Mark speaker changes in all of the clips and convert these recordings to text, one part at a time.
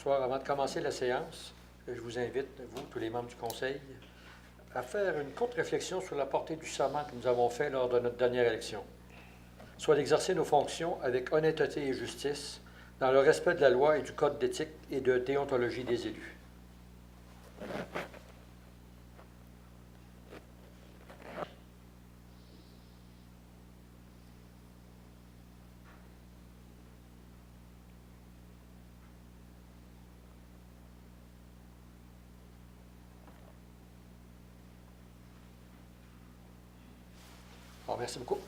Speaker 1: Bonsoir. Avant de commencer la séance, je vous invite, vous, tous les membres du Conseil, à faire une courte réflexion sur la portée du serment que nous avons fait lors de notre dernière élection, soit d'exercer nos fonctions avec honnêteté et justice, dans le respect de la loi et du code d'éthique et de déontologie des élus. Bon, merci beaucoup.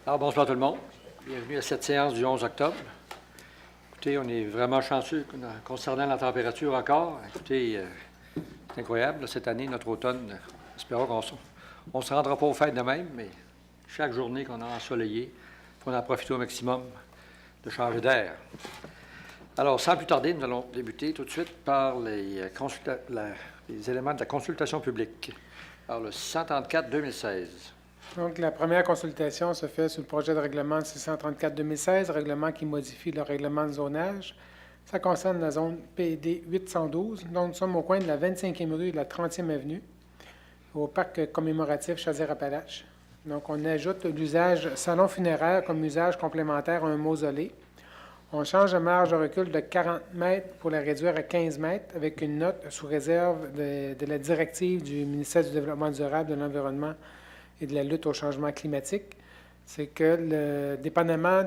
Speaker 1: Alors, bonsoir tout le monde. Bienvenue à cette séance du 11 octobre. Écoutez, on est vraiment chanceux concernant la température encore. Écoutez, c'est incroyable, là, cette année, notre automne, espérons qu'on ne se rendra pas aux fêtes de même, mais chaque journée qu'on a ensoleillée, il faut en profiter au maximum de changer d'air. Alors, sans plus tarder, nous allons débuter tout de suite par les éléments de la consultation publique. Alors, le 634-2016.
Speaker 2: Donc, la première consultation se fait sur le projet de règlement 634-2016, règlement qui modifie le règlement de zonage. Ça concerne la zone PD 812. Donc, nous sommes au coin de la 25e rue et de la 30e avenue, au parc commémoratif Chaudière-Appalaches. Donc, on ajoute l'usage salon funéraire comme usage complémentaire à un mausolée. On change la marge de recul de 40 mètres pour la réduire à 15 mètres avec une note sous réserve de la directive du ministère du Développement durable, de l'Environnement et de la lutte au changement climatique. C'est que, dépendamment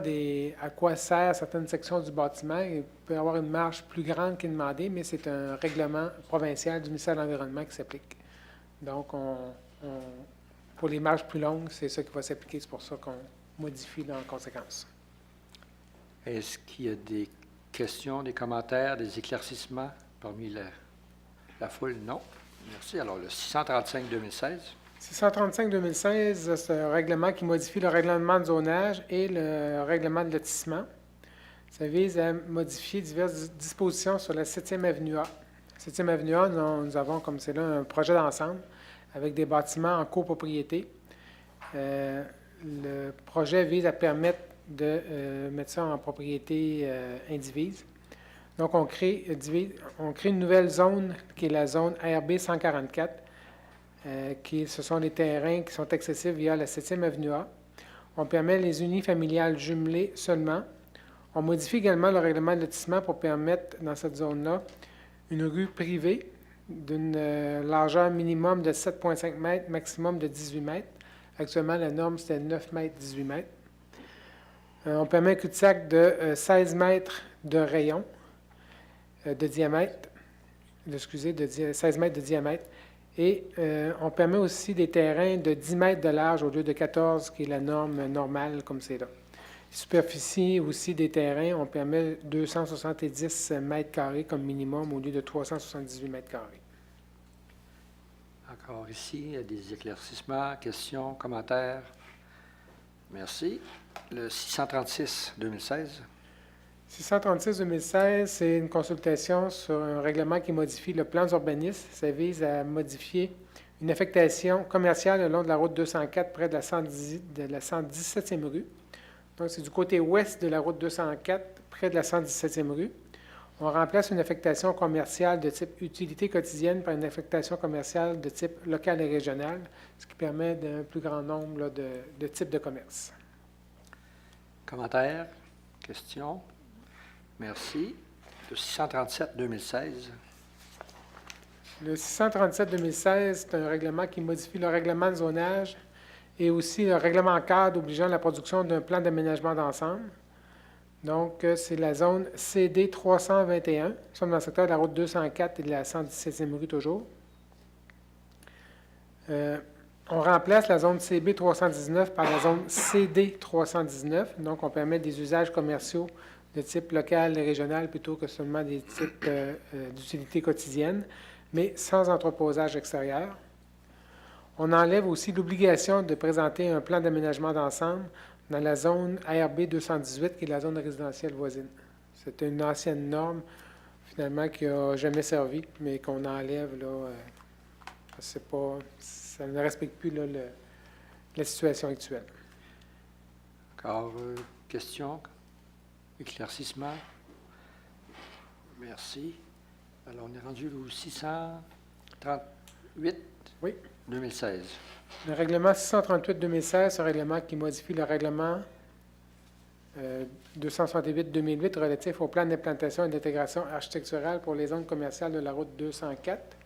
Speaker 2: à quoi servent certaines sections du bâtiment, il peut y avoir une marge plus grande qui est demandée, mais c'est un règlement provincial du ministère de l'Environnement qui s'applique. Donc, pour les marges plus longues, c'est ça qui va s'appliquer. C'est pour ça qu'on modifie en conséquence.
Speaker 1: Est-ce qu'il y a des questions, des commentaires, des éclaircissements parmi la foule? Non. Merci. Alors, le 635-2016.
Speaker 2: 635-2016, c'est un règlement qui modifie le règlement de zonage et le règlement de lotissement. Ça vise à modifier diverses dispositions sur la 7e avenue A. 7e avenue A, nous avons, comme c'est là, un projet d'ensemble avec des bâtiments en copropriété. Le projet vise à permettre de mettre ça en propriété indivise. Donc, on crée une nouvelle zone qui est la zone RB 144. Ce sont les terrains qui sont accessibles via la 7e avenue A. On permet les unifamiliales jumelées seulement. On modifie également le règlement de lotissement pour permettre, dans cette zone-là, une rue privée d'une largeur minimum de 7,5 mètres, maximum de 18 mètres. Actuellement, la norme, c'était 9 mètres, 18 mètres. On permet un cul-de-sac de 16 mètres de rayon, de diamètre, 16 mètres de diamètre. Et on permet aussi des terrains de 10 mètres de large au lieu de 14, qui est la norme normale, comme c'est là. Superficie aussi des terrains, on permet 270 mètres carrés comme minimum au lieu de 378 mètres carrés.
Speaker 1: Encore ici, il y a des éclaircissements, questions, commentaires. Merci. Le 636-2016.
Speaker 2: 636-2016, c'est une consultation sur un règlement qui modifie le plan d'urbanisme. Ça vise à modifier une affectation commerciale le long de la route 204 près de la 117e rue. Donc, c'est du côté ouest de la route 204 près de la 117e rue. On remplace une affectation commerciale de type utilité quotidienne par une affectation commerciale de type local et régional, ce qui permet d'un plus grand nombre là, de types de commerce.
Speaker 1: Commentaires? Questions? Merci. Le 637-2016.
Speaker 2: Le 637-2016, c'est un règlement qui modifie le règlement de zonage et aussi le règlement cadre obligeant la production d'un plan d'aménagement d'ensemble. Donc, c'est la zone CD 321. Nous sommes dans le secteur de la route 204 et de la 117e rue toujours. On remplace la zone CB 319 par la zone CD 319. Donc, on permet des usages commerciaux de type local et régional plutôt que seulement des types d'utilité quotidienne, mais sans entreposage extérieur. On enlève aussi l'obligation de présenter un plan d'aménagement d'ensemble dans la zone ARB 218, qui est la zone résidentielle voisine. C'est une ancienne norme, finalement, qui n'a jamais servi, mais qu'on enlève, là, ça ne respecte plus là, la situation actuelle.
Speaker 1: Encore questions? Éclaircissement? Merci. Alors, on est rendu au 638
Speaker 2: Oui.
Speaker 1: 2016.
Speaker 2: Le règlement 638-2016, c'est un règlement qui modifie le règlement 268-2008 relatif au plan d'implantation et d'intégration architecturale pour les zones commerciales de la route 204.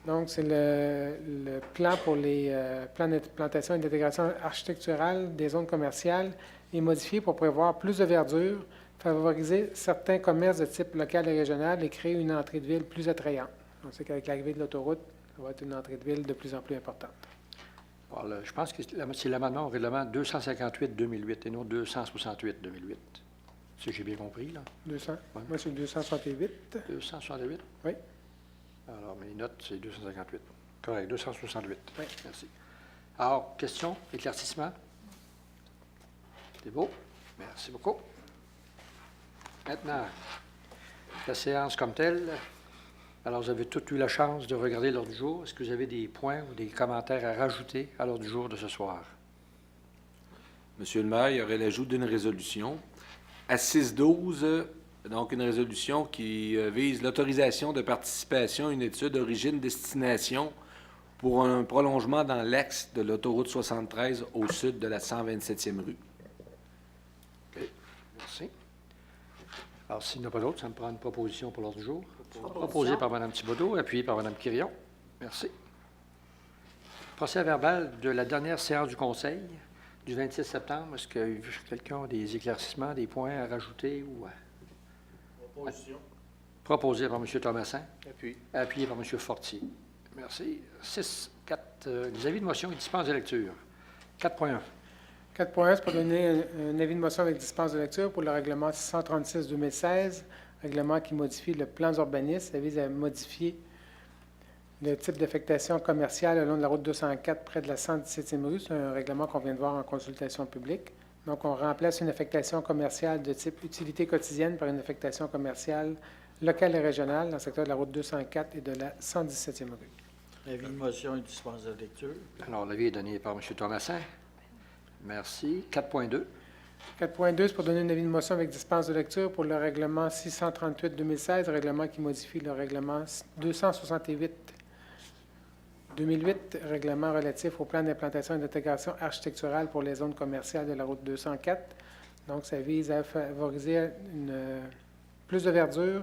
Speaker 2: Donc, c'est le plan pour les plans d'implantation et d'intégration architecturale des zones commerciales est modifié pour prévoir plus de verdure, favoriser certains commerces de type local et régional et créer une entrée de ville plus attrayante. On sait qu'avec l'arrivée de l'autoroute, ça va être une entrée de ville de plus en plus importante.
Speaker 1: Alors, je pense que c'est l'amendement au règlement 258-2008 et non 268-2008. Si j'ai bien compris, là.
Speaker 2: 200.
Speaker 1: Ouais.
Speaker 2: Moi, c'est 268.
Speaker 1: 268?
Speaker 2: Oui.
Speaker 1: Alors, mes notes, c'est 258. Correct, 268.
Speaker 2: Oui.
Speaker 1: Merci. Alors, question, éclaircissement? C'est beau. Merci beaucoup. Maintenant, la séance comme telle. Alors, vous avez tous eu la chance de regarder l'ordre du jour. Est-ce que vous avez des points ou des commentaires à rajouter à l'ordre du jour de ce soir?
Speaker 3: Monsieur le maire, il y aurait l'ajout d'une résolution. À 6-12, donc une résolution qui vise l'autorisation de participation à une étude d'origine-destination pour un prolongement dans l'axe de l'autoroute 73 au sud de la 127e rue.
Speaker 1: OK. Merci. Alors, s'il n'y en a pas d'autres, ça me prend une proposition pour l'ordre du jour. Proposée par Mme Thibodeau, appuyée par Mme Quirion. Merci. Procès verbal de la dernière séance du Conseil du 26 septembre. Est-ce que quelqu'un a des éclaircissements, des points à rajouter ou à...
Speaker 4: Proposition.
Speaker 1: Proposé par M. Thomasin,
Speaker 4: Appui.
Speaker 1: appuyé par M. Fortier. Merci. 6, 4, les avis de motion et dispense de lecture. 4.1.
Speaker 2: 4.1, c'est pour donner un avis de motion avec dispense de lecture pour le règlement 636-2016, règlement qui modifie le plan d'urbanisme. Ça vise à modifier le type d'affectation commerciale le long de la route 204 près de la 117e rue. C'est un règlement qu'on vient de voir en consultation publique. Donc, on remplace une affectation commerciale de type utilité quotidienne par une affectation commerciale locale et régionale dans le secteur de la route 204 et de la 117e rue.
Speaker 4: Avis de motion et dispense de lecture.
Speaker 1: Alors, l'avis est donné par M. Thomasin. Merci. 4.2.
Speaker 2: 4.2, c'est pour donner un avis de motion avec dispense de lecture pour le règlement 638-2016, règlement qui modifie le règlement 268-2008, règlement relatif au plan d'implantation et d'intégration architecturale pour les zones commerciales de la route 204. Donc, ça vise à favoriser plus de verdure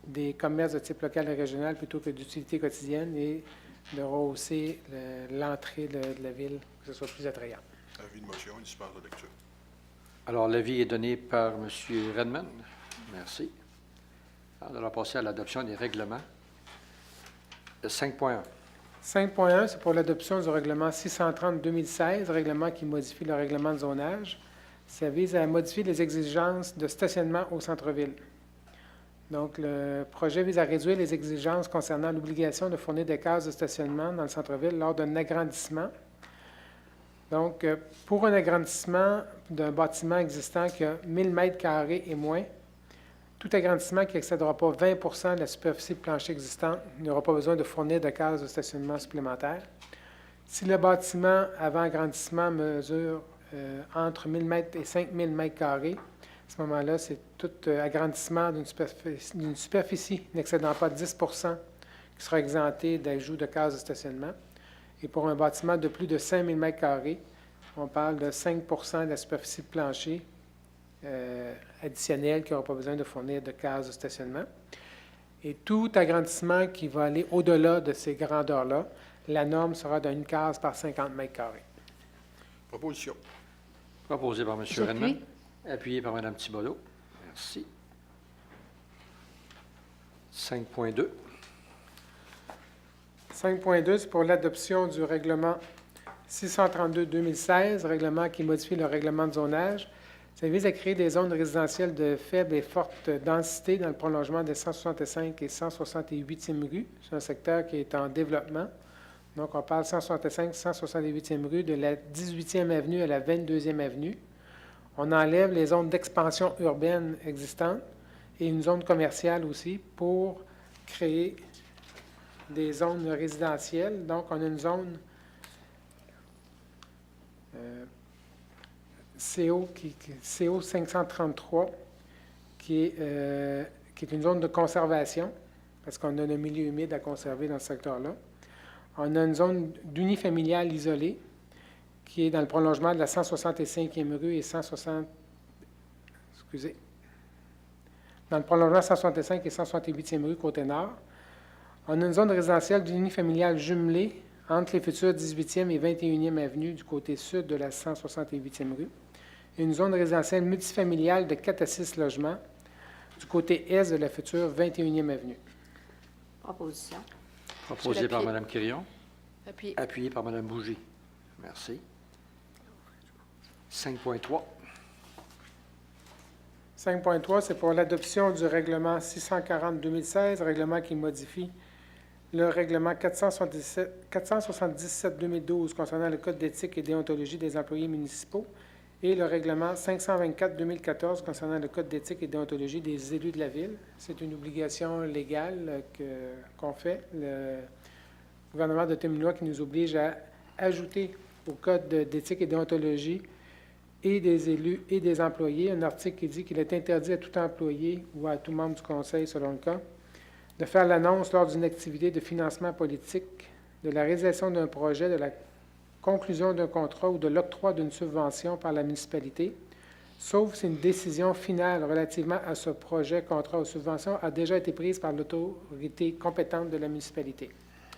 Speaker 2: des commerces de type local et régional plutôt que d'utilité quotidienne et de rehausser l'entrée de la ville, que ce soit plus attrayant.
Speaker 5: Avis de motion et dispense de lecture.
Speaker 1: Alors, l'avis est donné par M. Redmond. Merci. Alors, nous allons passer à l'adoption des règlements. 5.1.
Speaker 2: 5.1, c'est pour l'adoption du règlement 630-2016, règlement qui modifie le règlement de zonage. Ça vise à modifier les exigences de stationnement au centre-ville. Donc, le projet vise à réduire les exigences concernant l'obligation de fournir des cases de stationnement dans le centre-ville lors d'un agrandissement. Donc, pour un agrandissement d'un bâtiment existant qui a 1000 mètres carrés et moins, tout agrandissement qui n'excédera pas 20 de la superficie de plancher existante n'aura pas besoin de fournir de cases de stationnement supplémentaires. Si le bâtiment avant agrandissement mesure entre 1000 mètres et 5000 mètres carrés, à ce moment-là, c'est tout agrandissement d'une superficie n'excédant pas 10 qui sera exempté d'ajout de cases de stationnement. Et pour un bâtiment de plus de 5000 m², on parle de 5 de la superficie de plancher additionnelle qui n'aura pas besoin de fournir de cases de stationnement. Et tout agrandissement qui va aller au-delà de ces grandeurs-là, la norme sera d'une case par 50 m².
Speaker 5: Proposition.
Speaker 1: Proposé par M.
Speaker 6: J'appuie.
Speaker 1: Redmond. Appuyé par Mme Thibodeau. Merci. 5.2.
Speaker 2: 5.2, c'est pour l'adoption du règlement 632-2016, règlement qui modifie le règlement de zonage. Ça vise à créer des zones résidentielles de faible et forte densité dans le prolongement des 165 et 168e rues. C'est un secteur qui est en développement. Donc, on parle 165, 168e rue, de la 18e avenue à la 22e avenue. On enlève les zones d'expansion urbaine existantes et une zone commerciale aussi pour créer des zones résidentielles. Donc, on a une zone CO 533, qui est une zone de conservation, parce qu'on a un milieu humide à conserver dans ce secteur-là. On a une zone d'unifamilial isolée, qui est dans le prolongement de la 165e rue et 160... Excusez. Dans le prolongement 165 et 168e rue, Côte-Nord. On a une zone résidentielle d'unifamilial jumelée entre les futures 18e et 21e avenues du côté sud de la 168e rue. Et une zone résidentielle multifamiliale de 4 à 6 logements du côté est de la future 21e avenue.
Speaker 6: Proposition.
Speaker 1: Proposé par
Speaker 6: Appuyé.
Speaker 1: Mme Quirion.
Speaker 6: Appuyé.
Speaker 1: Appuyé par Mme Bougie. Merci. 5.3.
Speaker 2: 5.3, c'est pour l'adoption du règlement 640-2016, règlement qui modifie le règlement 477-2012 concernant le Code d'éthique et déontologie des employés municipaux et le règlement 524-2014 concernant le Code d'éthique et déontologie des élus de la Ville. C'est une obligation légale qu'on fait. Le gouvernement de Téminois qui nous oblige à ajouter au Code d'éthique et déontologie et des élus et des employés un article qui dit qu'il est interdit à tout employé ou à tout membre du Conseil, selon le cas, de faire l'annonce lors d'une activité de financement politique, de la réalisation d'un projet, de la conclusion d'un contrat ou de l'octroi d'une subvention par la municipalité, sauf si une décision finale relativement à ce projet, contrat ou subvention a déjà été prise par l'autorité compétente de la municipalité.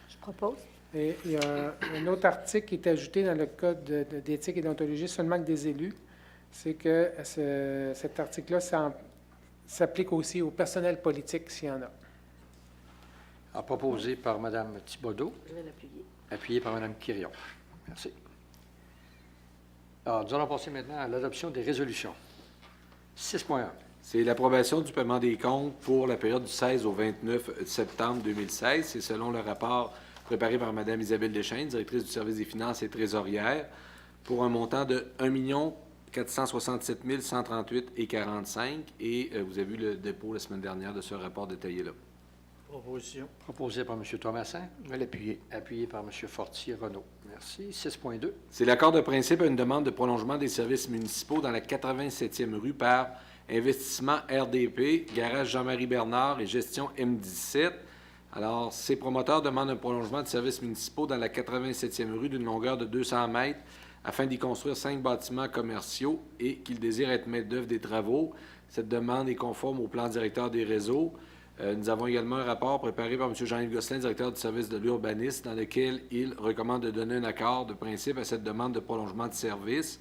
Speaker 6: Je propose.
Speaker 2: Et il y a un autre article qui est ajouté dans le Code d'éthique et d'ontologie seulement que des élus, c'est que cet article-là s'applique aussi au personnel politique s'il y en a.
Speaker 1: Proposé par Mme Thibodeau.
Speaker 6: Je vais l'appuyer.
Speaker 1: Appuyé par Mme Quirion. Merci. Alors, nous allons passer maintenant à l'adoption des résolutions. 6.1.
Speaker 3: C'est l'approbation du paiement des comptes pour la période du 16 au 29 septembre 2016. C'est selon le rapport préparé par Mme Isabelle Deschênes, directrice du service des finances et trésorière, pour un montant de 1 467 138,45 et vous avez vu le dépôt la semaine dernière de ce rapport détaillé-là.
Speaker 4: Proposition.
Speaker 1: Proposé par M. Thomasin.
Speaker 5: Je vais l'appuyer.
Speaker 1: Appuyé par M. Fortier-Renaud. Merci. 6.2.
Speaker 3: C'est l'accord de principe à une demande de prolongement des services municipaux dans la 87e rue par Investissement RDP, Garage Jean-Marie Bernard et Gestion M17. Alors, ces promoteurs demandent un prolongement de services municipaux dans la 87e rue d'une longueur de 200 mètres afin d'y construire 5 bâtiments commerciaux et qu'ils désirent être maîtres d'œuvre des travaux. Cette demande est conforme au plan directeur des réseaux. Nous avons également un rapport préparé par M. Jean-Yves Gosselin, directeur du service de l'urbanisme, dans lequel il recommande de donner un accord de principe à cette demande de prolongement de service.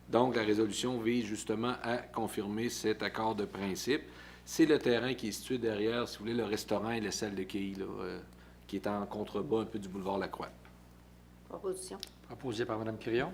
Speaker 3: Donc, la résolution vise justement à confirmer cet accord de principe. C'est le terrain qui est situé derrière, si vous voulez, le restaurant et la salle de quilles, là, qui est en contrebas un peu du boulevard Lacroix.
Speaker 6: Proposition.
Speaker 1: Proposé par Mme Quirion.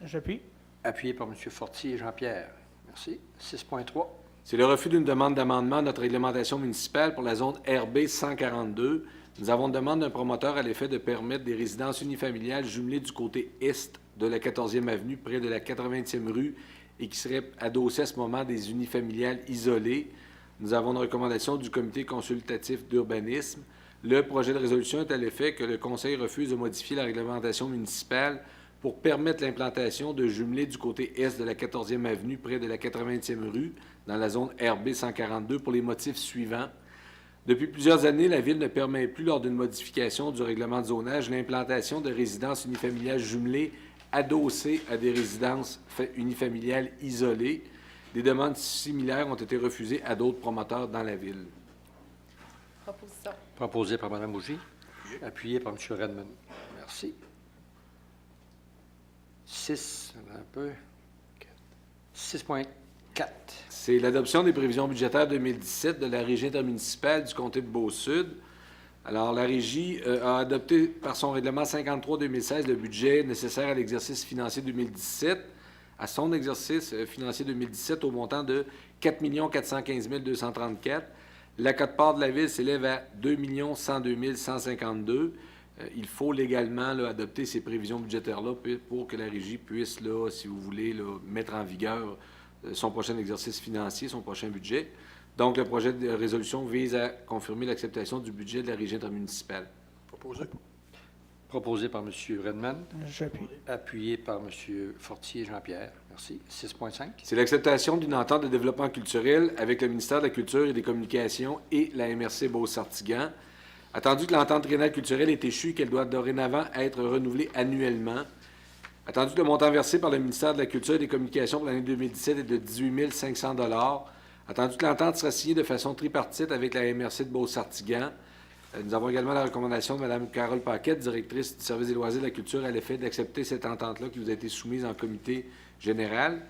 Speaker 2: J'appuie.
Speaker 1: Appuyé par M. Fortier et Jean-Pierre. Merci. 6.3.
Speaker 3: C'est le refus d'une demande d'amendement à notre réglementation municipale pour la zone RB 142. Nous avons une demande d'un promoteur à l'effet de permettre des résidences unifamiliales jumelées du côté est de la 14e avenue, près de la 80e rue, et qui seraient adossées à ce moment des unifamiliales isolées. Nous avons une recommandation du comité consultatif d'urbanisme. Le projet de résolution est à l'effet que le Conseil refuse de modifier la réglementation municipale pour permettre l'implantation de jumelés du côté est de la 14e avenue, près de la 80e rue, dans la zone RB 142, pour les motifs suivants. Depuis plusieurs années, la Ville ne permet plus, lors d'une modification du règlement de zonage, l'implantation de résidences unifamiliales jumelées adossées à des résidences unifamiliales isolées. Des demandes similaires ont été refusées à d'autres promoteurs dans la Ville.
Speaker 6: Proposition.
Speaker 1: Proposé par Mme Bougie. Appuyé par M. Redmond. Merci. 6, un peu. 6.4.
Speaker 3: C'est l'adoption des prévisions budgétaires 2017 de la Régie intermunicipale du comté de Beau-Sud. Alors, la Régie a adopté par son règlement 53-2016 le budget nécessaire à l'exercice financier 2017, à son exercice financier 2017 au montant de 4 415 234. La quote-part de la Ville s'élève à 2 102 152. Il faut légalement là, adopter ces prévisions budgétaires-là pour que la Régie puisse, là, si vous voulez, là, mettre en vigueur son prochain exercice financier, son prochain budget. Donc, le projet de résolution vise à confirmer l'acceptation du budget de la Régie intermunicipale.
Speaker 5: Proposé.
Speaker 1: Proposé par M. Redmond.
Speaker 2: J'appuie.
Speaker 1: Appuyé par M. Fortier et Jean-Pierre. Merci. 6.5.
Speaker 3: C'est l'acceptation d'une entente de développement culturel avec le ministère de la Culture et des Communications et la MRC Beauce-Sartigan. Attendu que l'entente triennale culturelle est échue et qu'elle doit dorénavant être renouvelée annuellement. Attendu que le montant versé par le ministère de la Culture et des Communications pour l'année 2017 est de 18 500 $. Attendu que l'entente sera signée de façon tripartite avec la MRC de Beauce-Sartigan. Nous avons également la recommandation de Mme Carole Paquette, directrice du service des loisirs de la culture, à l'effet d'accepter cette entente-là qui vous a été soumise en comité général.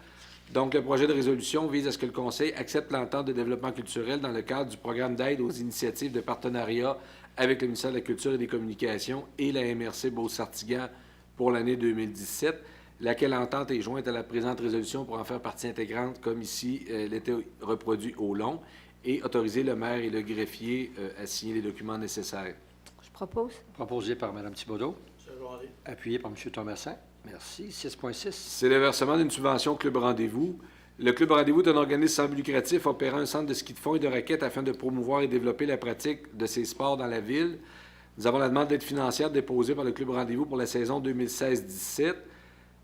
Speaker 3: Donc, le projet de résolution vise à ce que le Conseil accepte l'entente de développement culturel dans le cadre du programme d'aide aux initiatives de partenariat avec le ministère de la Culture et des Communications et la MRC Beauce-Sartigan pour l'année 2017, laquelle entente est jointe à la présente résolution pour en faire partie intégrante, comme ici elle était reproduite au long, et autoriser le maire et le greffier à signer les documents nécessaires.
Speaker 6: Je propose.
Speaker 1: Proposé par Mme Thibodeau,
Speaker 4: Secondé.
Speaker 1: appuyé par M. Thomassin. Merci. 6.6.
Speaker 3: C'est le versement d'une subvention Club Rendez-vous. Le Club Rendez-vous est un organisme sans but lucratif opérant un centre de ski de fond et de raquettes afin de promouvoir et développer la pratique de ces sports dans la ville. Nous avons la demande d'aide financière déposée par le Club Rendez-vous pour la saison 2016-17.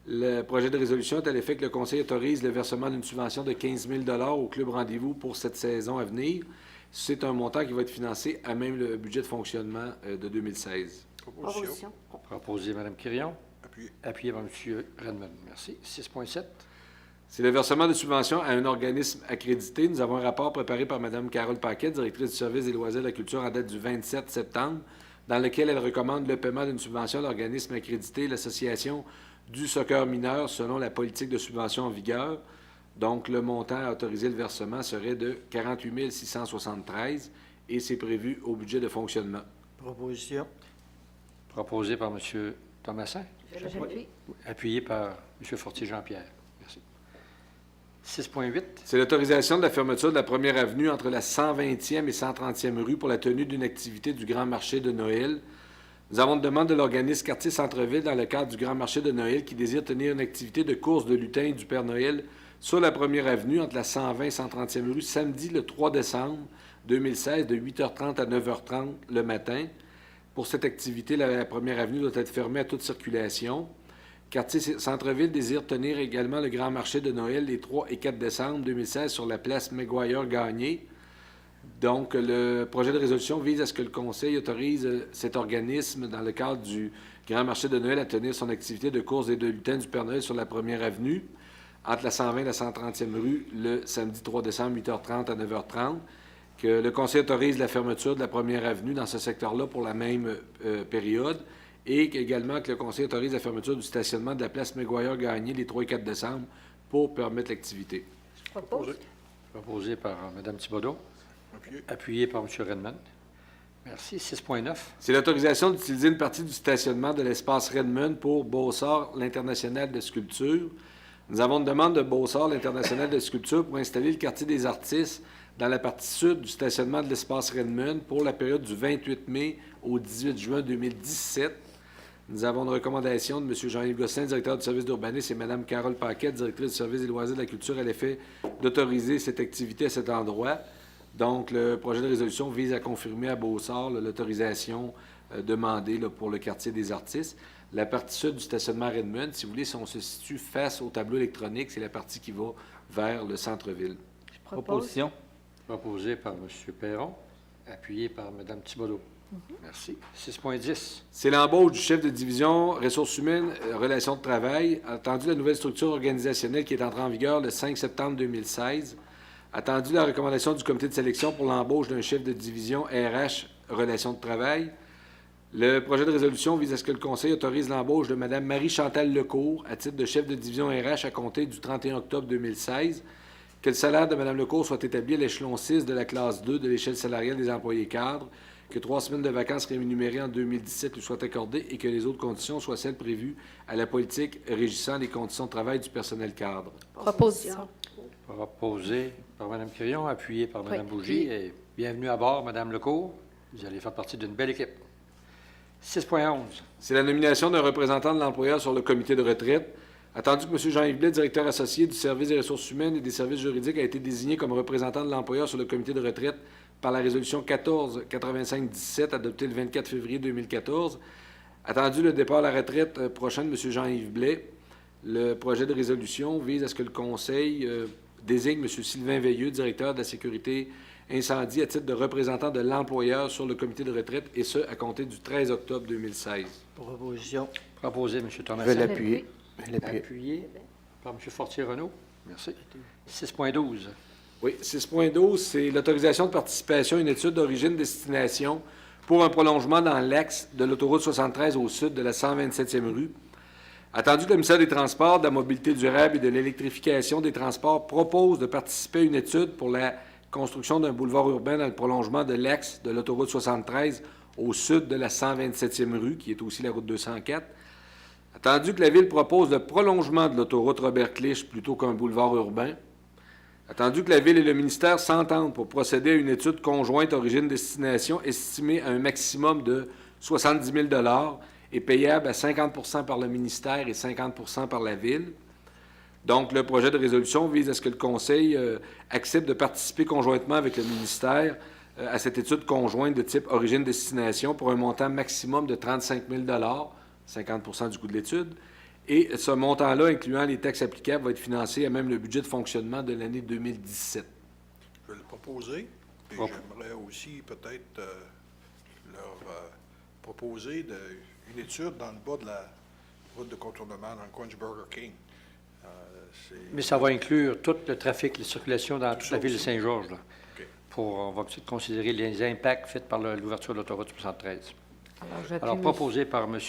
Speaker 3: Le projet de résolution est à l'effet que le Conseil autorise le versement d'une subvention de 15 000 $ au Club Rendez-vous pour cette saison à venir. C'est un montant qui va être financé à même le budget de fonctionnement de 2016.
Speaker 6: Proposition.
Speaker 1: Proposé Mme Quirion,
Speaker 5: Appuyé.
Speaker 1: appuyé par M. Redmond. Merci. 6.7.
Speaker 3: C'est le versement de subventions à un organisme accrédité. Nous avons un rapport préparé par Mme Carole Paquette, directrice du service des loisirs de la culture, en date du 27 septembre, dans lequel elle recommande le paiement d'une subvention à l'organisme accrédité, l'Association du soccer mineur, selon la politique de subvention en vigueur. Donc, le montant à autoriser le versement serait de 48 673 et c'est prévu au budget de fonctionnement.
Speaker 4: Proposition.
Speaker 1: Proposé par M. Thomassin,
Speaker 6: J'appuie.
Speaker 1: appuyé par M. Fortier-Jean-Pierre. Merci. 6.8.
Speaker 3: C'est l'autorisation de la fermeture de la première avenue entre la 120e et 130e rue pour la tenue d'une activité du Grand Marché de Noël. Nous avons une demande de l'organisme Quartier Centre-Ville dans le cadre du Grand Marché de Noël qui désire tenir une activité de course de lutin du Père Noël sur la première avenue entre la 120 et 130e rue samedi le 3 décembre 2016 de 8h30 à 9h30 le matin. Pour cette activité, la première avenue doit être fermée à toute circulation. Quartier Centre-Ville désire tenir également le Grand Marché de Noël les 3 et 4 décembre 2016 sur la place Maguire-Gagné. Donc, le projet de résolution vise à ce que le Conseil autorise cet organisme, dans le cadre du Grand Marché de Noël, à tenir son activité de course et de lutin du Père Noël sur la première avenue, entre la 120 et la 130e rue, le samedi 3 décembre, 8h30 à 9h30. Que le Conseil autorise la fermeture de la première avenue dans ce secteur-là pour la même période. Et également que le Conseil autorise la fermeture du stationnement de la place Maguire-Gagné les 3 et 4 décembre pour permettre l'activité.
Speaker 6: Je propose.
Speaker 1: Proposé par Mme Thibodeau,
Speaker 5: Appuyé.
Speaker 1: appuyé par M. Redmond. Merci. 6.9.
Speaker 3: C'est l'autorisation d'utiliser une partie du stationnement de l'espace Redmond pour Beausart, l'International de sculpture. Nous avons une demande de Beausart, l'International de sculpture, pour installer le quartier des artistes dans la partie sud du stationnement de l'espace Redmond pour la période du 28 mai au 18 juin 2017. Nous avons une recommandation de M. Jean-Yves Gosselin, directeur du service d'urbanisme, et Mme Carole Paquette, directrice du service des loisirs de la culture, à l'effet d'autoriser cette activité à cet endroit. Donc, le projet de résolution vise à confirmer à Beausart l'autorisation demandée pour le quartier des artistes. La partie sud du stationnement Redmond, si vous voulez, si on se situe face au tableau électronique, c'est la partie qui va vers le centre-ville.
Speaker 6: Je propose.
Speaker 7: Proposition.
Speaker 1: Proposé par M. Perron, appuyé par Mme Thibodeau. Merci. 6.10.
Speaker 3: C'est l'embauche du chef de division ressources humaines, relations de travail. Attendu la nouvelle structure organisationnelle qui est entrée en vigueur le 5 septembre 2016. Attendu la recommandation du comité de sélection pour l'embauche d'un chef de division RH relations de travail. Le projet de résolution vise à ce que le Conseil autorise l'embauche de Mme Marie-Chantal Lecourt à titre de chef de division RH à compter du 31 octobre 2016. Que le salaire de Mme Lecourt soit établi à l'échelon 6 de la classe 2 de l'échelle salariale des employés cadres, que 3 semaines de vacances rémunérées en 2017 lui soient accordées et que les autres conditions soient celles prévues à la politique régissant les conditions de travail du personnel cadre.
Speaker 6: Proposition.
Speaker 1: Proposé par Mme Quirion, appuyé par Mme
Speaker 6: Oui.
Speaker 1: Bougie. Et bienvenue à bord, Mme Lecourt. Vous allez faire partie d'une belle équipe. 6.11.
Speaker 3: C'est la nomination d'un représentant de l'employeur sur le comité de retraite. Attendu que M. Jean-Yves Blais, directeur associé du service des ressources humaines et des services juridiques, a été désigné comme représentant de l'employeur sur le comité de retraite par la résolution 14-85-17 adoptée le 24 février 2014. Attendu le départ à la retraite prochain de M. Jean-Yves Blais, Le projet de résolution vise à ce que le Conseil désigne M. Sylvain Veilleux, directeur de la sécurité incendie, à titre de représentant de l'employeur sur le comité de retraite, et ce, à compter du 13 octobre 2016.
Speaker 4: Proposition.
Speaker 1: Proposé, M. Thomas.
Speaker 6: Je l'appuie.
Speaker 1: Appuyé par M. Fortier-Renaud. Merci. 6.12.
Speaker 3: Oui, 6.12, c'est l'autorisation de participation à une étude d'origine-destination pour un prolongement dans l'axe de l'autoroute 73 au sud de la 127e rue. Attendu que le ministère des Transports, de la Mobilité durable et de l'électrification des transports propose de participer à une étude pour la construction d'un boulevard urbain dans le prolongement de l'axe de l'autoroute 73 au sud de la 127e rue, qui est aussi la route 204. Attendu que la Ville propose le prolongement de l'autoroute Robert-Clich plutôt qu'un boulevard urbain. Attendu que la Ville et le ministère s'entendent pour procéder à une étude conjointe origine-destination estimée à un maximum de 70 000 $ et payable à 50 % par le ministère et 50 % par la Ville. Donc, le projet de résolution vise à ce que le Conseil accepte de participer conjointement avec le ministère à cette étude conjointe de type origine-destination pour un montant maximum de 35 000 $, 50 % du coût de l'étude. Et ce montant-là, incluant les taxes applicables, va être financé à même le budget de fonctionnement de l'année 2017.
Speaker 5: Je vais le proposer. Et j'aimerais aussi peut-être leur proposer une étude dans le bas de la route de contournement, dans le coin du Burger King.
Speaker 1: Mais ça va inclure tout le trafic, les circulations dans toute la ville de
Speaker 5: aussi.
Speaker 1: Saint-Georges. Là,
Speaker 5: OK.
Speaker 1: on va peut-être considérer les impacts faits par l'ouverture de l'autoroute 73.
Speaker 6: Alors, j'appuie.
Speaker 1: Alors, proposé par M.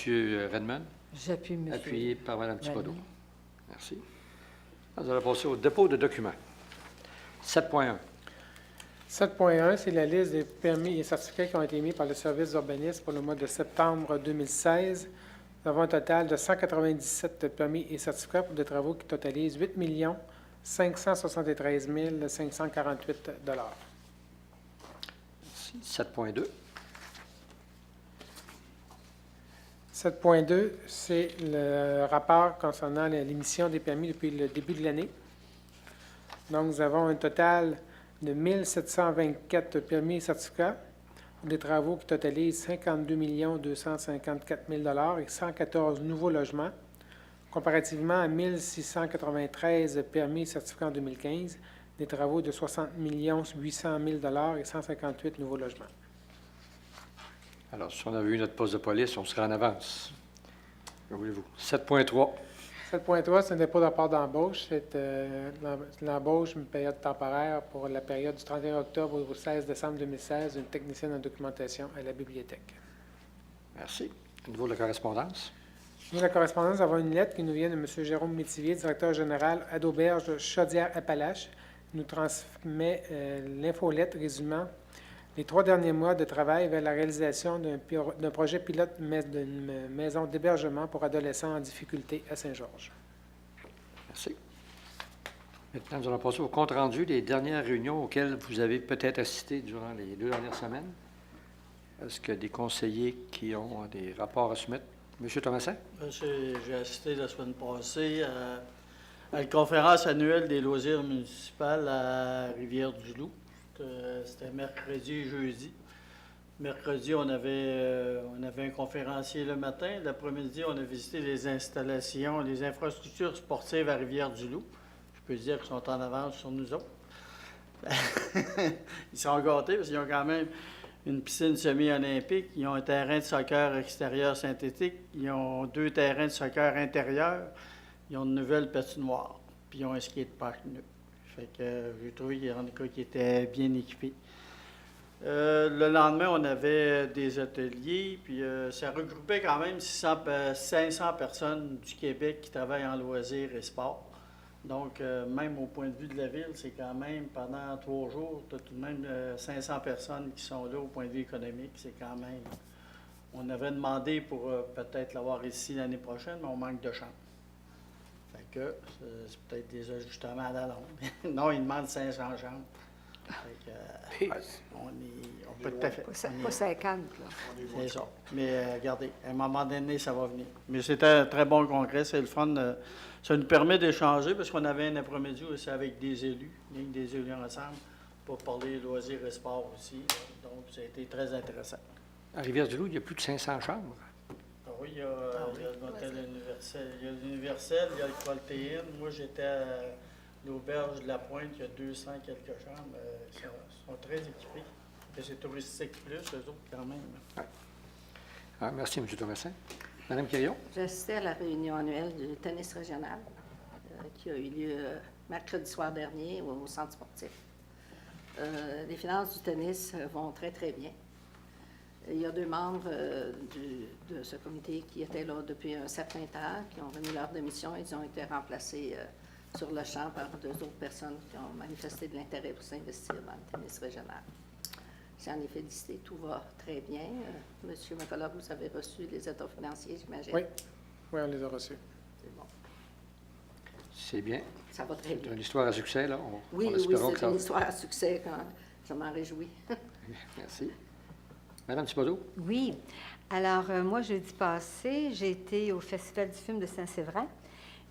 Speaker 1: Redmond,
Speaker 6: J'appuie, monsieur.
Speaker 1: appuyé par Mme Thibodeau.
Speaker 6: Vallée.
Speaker 1: Merci. Nous allons passer au dépôt de documents. 7.1.
Speaker 2: 7.1, c'est la liste des permis et certificats qui ont été émis par le service d'urbanisme pour le mois de septembre 2016. Nous avons un total de 197 permis et certificats pour des travaux qui totalisent 8 573 548 $.
Speaker 1: Merci. 7.2.
Speaker 2: 7.2, c'est le rapport concernant l'émission des permis depuis le début de l'année. Donc, nous avons un total de 1 724 permis et certificats pour des travaux qui totalisent 52 254 000 $ et 114 nouveaux logements, comparativement à 1 693 permis et certificats en 2015, des travaux de 60 800 000 $ et 158 nouveaux logements.
Speaker 1: Alors, si on avait eu notre poste de police, on serait en avance. Que voulez-vous? 7.3.
Speaker 2: 7.3, ce n'est pas de rapport d'embauche, c'est l'embauche, une période temporaire pour la période du 31 octobre au 16 décembre 2016 d'une technicienne en documentation à la bibliothèque.
Speaker 1: Merci. Au niveau de la correspondance.
Speaker 2: Nous, la correspondance, nous avons une lettre qui nous vient de M. Jérôme Métivier, directeur général à d'Auberge Chaudière-Appalaches. Il nous transmet l'infolettre résumant les 3 derniers mois de travail vers la réalisation d'un projet pilote d'une maison d'hébergement pour adolescents en difficulté à Saint-Georges.
Speaker 1: Merci. Maintenant, nous allons passer au compte-rendu des dernières réunions auxquelles vous avez peut-être assisté durant les 2 dernières semaines. Est-ce qu'il y a des conseillers qui ont des rapports à soumettre? M. Thomasin?
Speaker 4: J'ai assisté la semaine passée à la conférence annuelle des loisirs municipaux à Rivière-du-Loup. C'était mercredi et jeudi. Mercredi, on avait un conférencier le matin. L'après-midi, on a visité les installations, les infrastructures sportives à Rivière-du-Loup. Je peux dire qu'ils sont en avance sur nous autres. Ils sont gâtés parce qu'ils ont quand même une piscine semi-olympique, ils ont un terrain de soccer extérieur synthétique, ils ont 2 terrains de soccer intérieurs, ils ont une nouvelle patinoire, puis ils ont un skatepark neuf. Fait que j'ai trouvé qu'il y en a qui étaient bien équipés. Le lendemain, on avait des ateliers, puis ça regroupait quand même 500 personnes du Québec qui travaillent en loisirs et sport. Donc, même au point de vue de la ville, c'est quand même, pendant 3 jours, tu as tout de même 500 personnes qui sont là au point de vue économique. C'est quand même... On avait demandé pour peut-être l'avoir ici l'année prochaine, mais on manque de chambres. Fait que c'est peut-être des ajustements à la longue. Non, ils demandent 500 chambres. Fait que, on peut tout à fait.
Speaker 6: Pas 50, là.
Speaker 4: C'est ça. Mais regardez, à un moment donné, ça va venir. Mais c'était un très bon congrès, c'est le fun. Ça nous permet d'échanger parce qu'on avait un après-midi aussi avec des élus ensemble pour parler loisirs et sport aussi. Donc, ça a été très intéressant.
Speaker 1: À Rivière-du-Loup, il y a plus de 500 chambres.
Speaker 4: Ah Oui, il y a le motel universel. Il y a l'universel, il y a le Coltéine. Moi, j'étais à l'auberge de la Pointe, il y a 200 quelques chambres. Ils sont très équipés. Et c'est touristique plus, eux autres, quand même.
Speaker 1: Ah, merci, M. Thomasin. Mme Quirion?
Speaker 7: J'assistais à la réunion annuelle du tennis régional qui a eu lieu mercredi soir dernier au centre sportif. Les finances du tennis vont très, très bien. Il y a 2 membres de ce comité qui étaient là depuis un certain temps, qui ont remis leur démission. Ils ont été remplacés sur le champ par 2 autres personnes qui ont manifesté de l'intérêt pour s'investir dans le tennis régional. J'en ai félicité, tout va très bien. Monsieur McCullough, vous avez reçu les états financiers, j'imagine?
Speaker 2: Oui, on les a reçus.
Speaker 7: C'est bon.
Speaker 1: C'est bien.
Speaker 7: Ça va très
Speaker 1: C'est
Speaker 7: bien.
Speaker 1: une histoire à succès, là.
Speaker 7: Oui,
Speaker 1: espérons que
Speaker 7: c'est
Speaker 1: ça
Speaker 7: une histoire à succès. Je m'en réjouis.
Speaker 1: Merci. Madame Thibodeau?
Speaker 6: Oui. Alors, moi, jeudi passé, j'ai été au Festival du film de Saint-Séverin.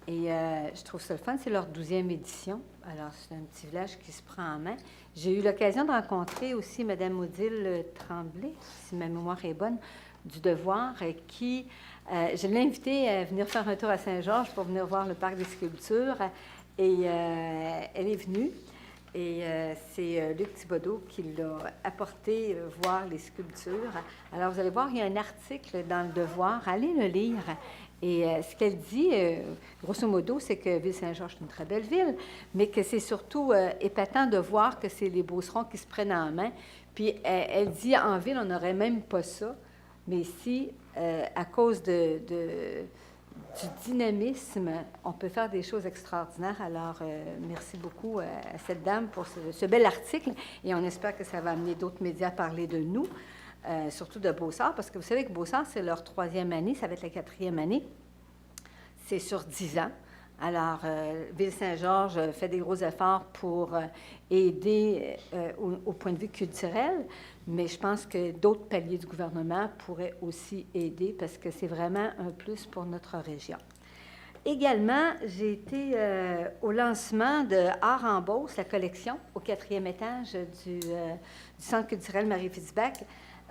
Speaker 6: Et je trouve ça le fun. C'est leur 12e édition. Alors, c'est un petit village qui se prend en main. J'ai eu l'occasion de rencontrer aussi Mme Odile Tremblay, si ma mémoire est bonne, du Devoir, qui... je l'ai invitée à venir faire un tour à Saint-Georges pour venir voir le parc des sculptures. Et elle est venue. Et c'est Luc Thibodeau qui l'a apporté voir les sculptures. Alors, vous allez voir, il y a un article dans le Devoir. Allez le lire. Et ce qu'elle dit, grosso modo, c'est que Ville-Saint-Georges est une très belle ville, mais que c'est surtout épatant de voir que c'est les Beaucerons qui se prennent en main. Puis elle dit, en ville, on n'aurait même pas ça, mais ici, à cause du dynamisme, on peut faire des choses extraordinaires. Alors, merci beaucoup à cette dame pour ce bel article, et on espère que ça va amener d'autres médias à parler de nous. Surtout de Beaussart, parce que vous savez que Beaussart, c'est leur 3e année, ça va être la 4e année. C'est sur 10 ans. Alors, Ville-Saint-Georges fait des gros efforts pour aider au point de vue culturel, mais je pense que d'autres paliers du gouvernement pourraient aussi aider parce que c'est vraiment un plus pour notre région. Également, j'ai été au lancement de Art en Beauce, la collection, au 4e étage du Centre culturel Marie-Fitzbach.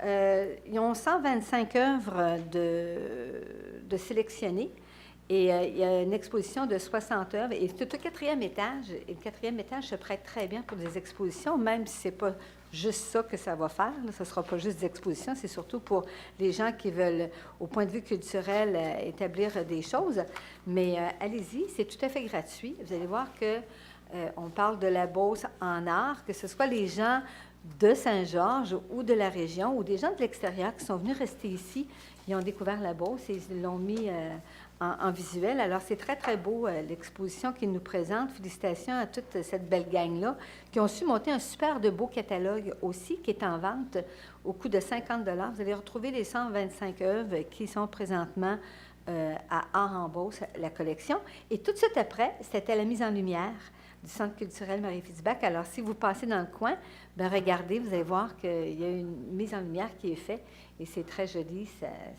Speaker 6: Ils ont 125 œuvres de sélectionnées et il y a une exposition de 60 œuvres. Et c'est au 4e étage. Et le 4e étage se prête très bien pour des expositions, même si ce n'est pas juste ça que ça va faire. Là, ce ne sera pas juste des expositions, c'est surtout pour les gens qui veulent, au point de vue culturel, établir des choses. Mais allez-y, c'est tout à fait gratuit. Vous allez voir que on parle de la Beauce en art, que ce soit les gens de Saint-Georges ou de la région ou des gens de l'extérieur qui sont venus rester ici. Ils ont découvert la Beauce et ils l'ont mis en visuel. Alors, c'est très, très beau, l'exposition qu'ils nous présentent. Félicitations à toute cette belle gang-là qui ont su monter un super de beau catalogue aussi qui est en vente au coût de 50 $. Vous allez retrouver les 125 œuvres qui sont présentement à Art en Beauce, la collection. Et tout de suite après, c'était la mise en lumière du Centre culturel Marie-Fitzbach. Alors, si vous passez dans le coin, bien, regardez, vous allez voir qu'il y a une mise en lumière qui est faite et c'est très joli.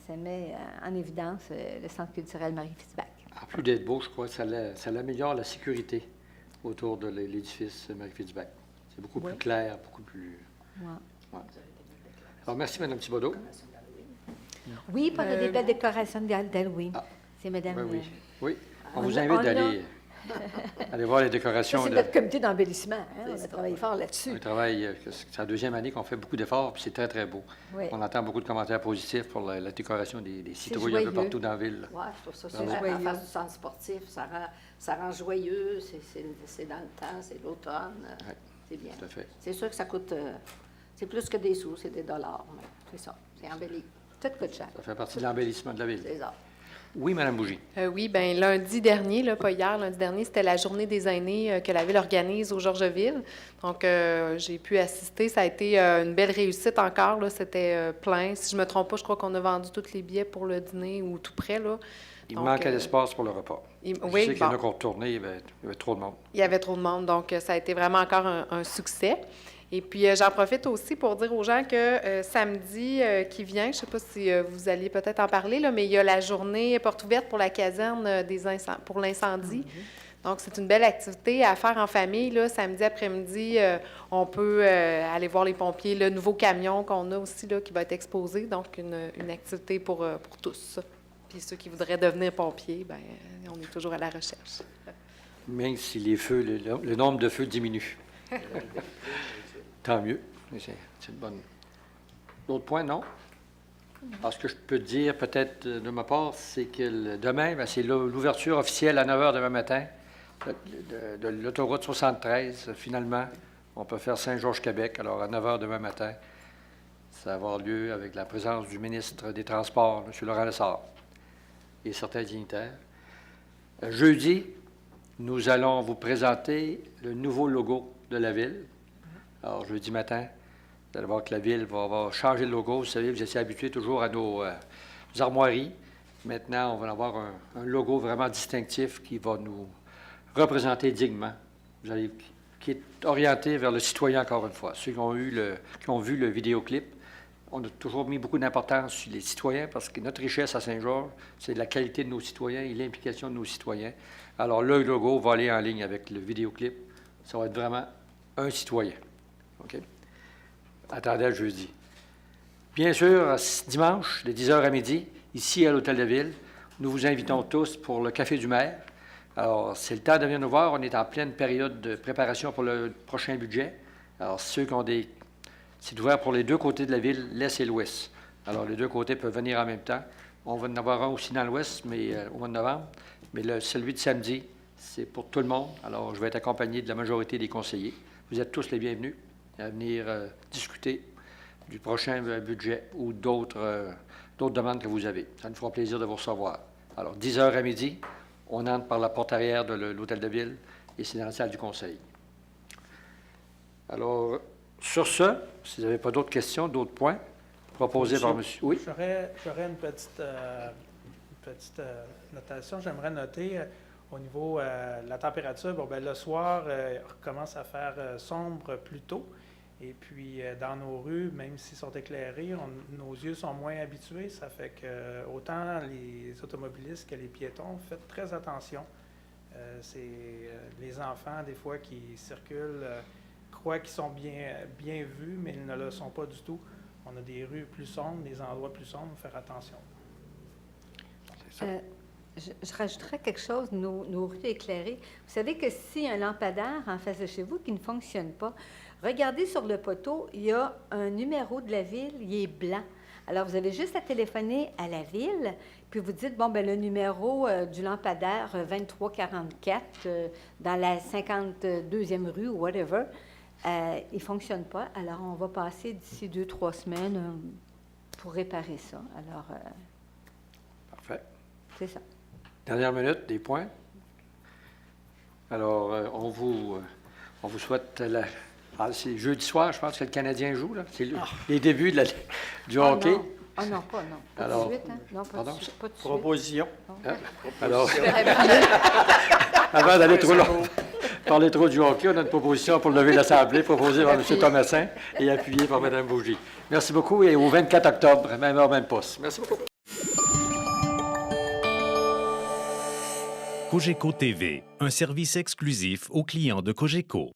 Speaker 6: Ça met en évidence le Centre culturel Marie-Fitzbach.
Speaker 1: En plus d'être beau, je crois que ça améliore la sécurité autour de l'édifice Marie-Fitzbach. C'est beaucoup plus clair, beaucoup plus...
Speaker 6: Ouais.
Speaker 1: Ouais. Alors, merci, Mme Thibodeau.
Speaker 6: Oui, pas des belles décorations d'Halloween.
Speaker 1: Ah.
Speaker 6: C'est Mme...
Speaker 1: Oui, oui. Oui, on
Speaker 6: on
Speaker 1: vous
Speaker 6: a-
Speaker 1: invite
Speaker 6: on a-
Speaker 1: d'aller aller voir les décorations.
Speaker 6: Ça, c'est
Speaker 1: de-
Speaker 6: notre comité d'embellissement. Hein? On a travaillé fort là-dessus.
Speaker 1: Un travail, c'est la 2e année qu'on fait beaucoup d'efforts, puis c'est très, très beau.
Speaker 6: Oui.
Speaker 1: On entend beaucoup de commentaires positifs pour la décoration des citrouilles un
Speaker 6: joyeux.
Speaker 1: peu partout dans la ville.
Speaker 7: Oui, je trouve ça
Speaker 1: Ah,
Speaker 7: super.
Speaker 6: oui.
Speaker 7: En face du centre sportif, ça rend joyeux. C'est dans le temps, c'est l'automne.
Speaker 1: Oui,
Speaker 7: C'est bien.
Speaker 1: tout à fait.
Speaker 7: C'est sûr que ça coûte... c'est plus que des sous, c'est des dollars. Mais c'est ça, c'est embelli.
Speaker 6: Tout coûte cher.
Speaker 1: Ça fait partie de l'embellissement de la ville.
Speaker 7: C'est ça.
Speaker 1: Oui, Mme Bougie.
Speaker 8: Oui, bien, lundi dernier, là, pas hier, lundi dernier, c'était la journée des aînés que la Ville organise au Georgeville. Donc, j'ai pu assister. Ça a été une belle réussite encore. Là. C'était plein. Si je ne me trompe pas, je crois qu'on a vendu tous les billets pour le dîner ou tout près. Là.
Speaker 1: Il
Speaker 8: Donc,
Speaker 1: manquait d'espace pour le repas.
Speaker 8: oui,
Speaker 1: Je sais qu'il y en a
Speaker 8: bon.
Speaker 1: qui ont retourné, il y avait trop de monde.
Speaker 8: Il y avait trop de monde, donc ça a été vraiment encore un succès. Et puis, j'en profite aussi pour dire aux gens que samedi qui vient, je ne sais pas si vous alliez peut-être en parler, là, mais il y a la journée porte ouverte pour la caserne pour l'incendie. Donc, c'est une belle activité à faire en famille. Là. Samedi après-midi, on peut aller voir les pompiers, le nouveau camion qu'on a aussi là, qui va être exposé. Donc, une activité pour tous. Puis ceux qui voudraient devenir pompiers, bien, on est toujours à la recherche.
Speaker 1: Même si les feux, le nombre de feux diminue. Tant mieux. C'est une bonne. D'autres points, non? Alors, ce que je peux dire, peut-être, de ma part, c'est que demain, bien, c'est l'ouverture officielle à 9 h demain matin de l'autoroute 73. Finalement, on peut faire Saint-Georges-Québec. Alors, à 9 h demain matin, ça va avoir lieu avec la présence du ministre des Transports, M. Laurent Lessard, et certains dignitaires. Jeudi, nous allons vous présenter le nouveau logo de la Ville. Alors, jeudi matin, vous allez voir que la Ville va changer le logo. Vous savez, vous étiez habitués toujours à nos armoiries. Maintenant, on va avoir un logo vraiment distinctif qui va nous représenter dignement. Qui est orienté vers le citoyen, encore une fois. Ceux qui ont vu le vidéoclip, on a toujours mis beaucoup d'importance sur les citoyens parce que notre richesse à Saint-Georges, c'est la qualité de nos citoyens et l'implication de nos citoyens. Alors, le logo va aller en ligne avec le vidéoclip. Ça va être vraiment un citoyen. OK? Attendez à jeudi. Bien sûr, dimanche, de 10 h à midi, ici à l'Hôtel de Ville, nous vous invitons tous pour le Café du maire. Alors, c'est le temps de venir nous voir. On est en pleine période de préparation pour le prochain budget. Alors, ceux qui ont des... C'est ouvert pour les deux côtés de la ville, l'Est et l'Ouest. Alors, les deux côtés peuvent venir en même temps. On va en avoir un aussi dans l'Ouest, mais au mois de novembre. Mais celui de samedi, c'est pour tout le monde. Alors, je vais être accompagné de la majorité des conseillers. Vous êtes tous les bienvenus à venir discuter du prochain budget ou d'autres demandes que vous avez. Ça nous fera plaisir de vous recevoir. Alors, 10 h à midi, on entre par la porte arrière de l'Hôtel de Ville et c'est dans la salle du conseil. Alors, sur ce, si vous n'avez pas d'autres questions, d'autres points proposés par monsieur... Oui?
Speaker 9: J'aurais une petite notation. J'aimerais noter au niveau de la température. Bon, ben, le soir, on commence à faire sombre plus tôt. Et puis, dans nos rues, même s'ils sont éclairés, nos yeux sont moins habitués. Ça fait que autant les automobilistes que les piétons, faites très attention. C'est les enfants, des fois, qui circulent, croient qu'ils sont bien vus, mais ils ne le sont pas du tout. On a des rues plus sombres, des endroits plus sombres, faire attention.
Speaker 6: Je rajouterais quelque chose, nos rues éclairées. Vous savez que si un lampadaire en face de chez vous qui ne fonctionne pas, regardez sur le poteau, il y a un numéro de la ville, il est blanc. Alors, vous avez juste à téléphoner à la ville, puis vous dites, bon, bien, le numéro du lampadaire 2344 dans la 52e rue ou whatever, il ne fonctionne pas. Alors, on va passer d'ici 2-3 semaines pour réparer ça. Alors,
Speaker 1: Parfait.
Speaker 6: c'est ça.
Speaker 1: Dernière minute, des points. Alors, on vous souhaite... c'est jeudi soir, je pense que le Canadien joue, là. C'est les débuts du hockey.
Speaker 6: Non. Ah non, pas non. Pas
Speaker 1: Alors,
Speaker 6: de suite, hein? Non, pas
Speaker 1: pardon?
Speaker 6: de suite. Pas de suite.
Speaker 4: Proposition.
Speaker 1: Hein? Alors, avant d'aller trop loin, parler trop du hockey, on a une proposition pour lever l'Assemblée, proposée par M. Thomasin et appuyée par Mme Bougie. Merci beaucoup et au 24 octobre, même heure, même poste. Merci beaucoup.
Speaker 10: Cogeco TV, un service exclusif aux clients de Cogeco.